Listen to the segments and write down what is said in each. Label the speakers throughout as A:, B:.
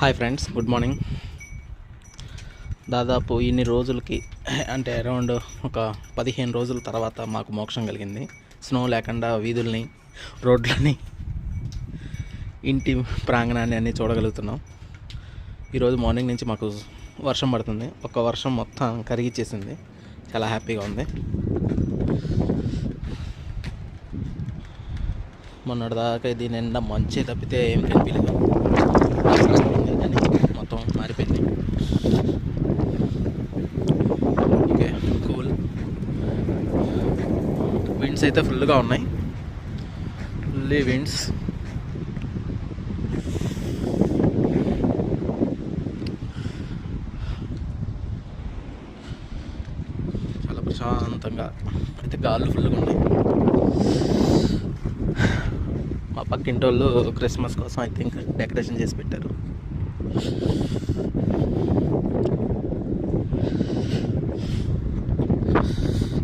A: Hi friends, good morning. దాదాపు ఇన్ని రోజులకి అంటే అరౌండ్ ఒక 15 రోజుల తర్వాత మాకు మోక్షం కలిగింది. స్నో లేకుండా వీధుల్ని, రోడ్లని, ఇంటి ప్రాంగణాన్ని అన్నీ చూడగలుగుతున్నాం. ఈరోజు మార్నింగ్ నుంచి మాకు వర్షం పడుతుంది. ఒక వర్షం మొత్తం కరిగిచ్చేసింది. చాలా హ్యాపీగా ఉంది. మొన్నటిదాకా దీని నిండా మంచి తప్పితే ఏం కనిపించలేదు. కానీ మొత్తం మారిపోయింది. Okay, cool. విండ్స్ అయితే ఫుల్గా ఉన్నాయి. Fully winds. చాలా ప్రశాంతంగా అయితే గాళ్ళు ఫుల్గా ఉన్నాయి. మా పక్కింటి వాళ్ళు క్రిస్మస్ కోసం ఐ థింక్ డెకరేషన్ చేసి పెట్టారు.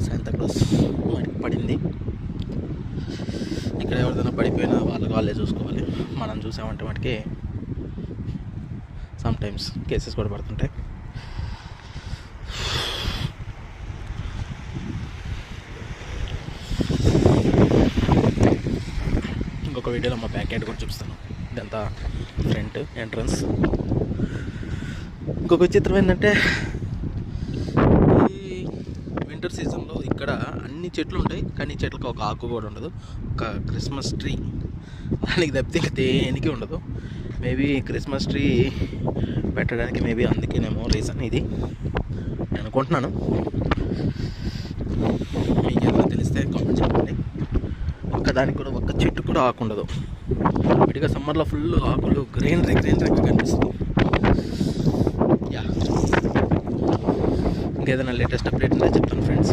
A: శాంతాక్లాస్ మనకి పడింది. ఇక్కడ ఎవరిదైనా పడిపోయినా వాళ్ళే చూసుకోవాలి. మనం చూసామంటే వాటికి సమ్టైమ్స్ కేసెస్ కూడా పడుతుంటాయి. ఇంకొక వీడియోలో మా బ్యాక్ ఎండ్ కూడా చూపిస్తాను. ఇదంతా ఫ్రంట్ ఎంట్రన్స్. ఇంకొక విచిత్రం ఏంటంటే, ఈ వింటర్ సీజన్లో ఇక్కడ అన్ని చెట్లు ఉంటాయి, కానీ చెట్లకు ఒక ఆకు కూడా ఉండదు. ఒక క్రిస్మస్ ట్రీ దానికి తప్పితే ఇంకా దేనికి ఉండదు. మేబీ క్రిస్మస్ ట్రీ పెట్టడానికి మేబీ అందుకేనేమో రీజన్ ఇది నేను అనుకుంటున్నాను. మీకు ఏమైనా తెలిస్తే కామెంట్ చెప్పండి. ఒక్కదానికి కూడా ఒక్క చెట్టు కూడా ఆకు ఉండదు. విడిగా సమ్మర్లో ఫుల్ ఆకులు గ్రీనరీగా కనిపిస్తుంది. యా, ఇంకేదైనా లేటెస్ట్ అప్డేట్ ఉంటే చెప్తాను ఫ్రెండ్స్.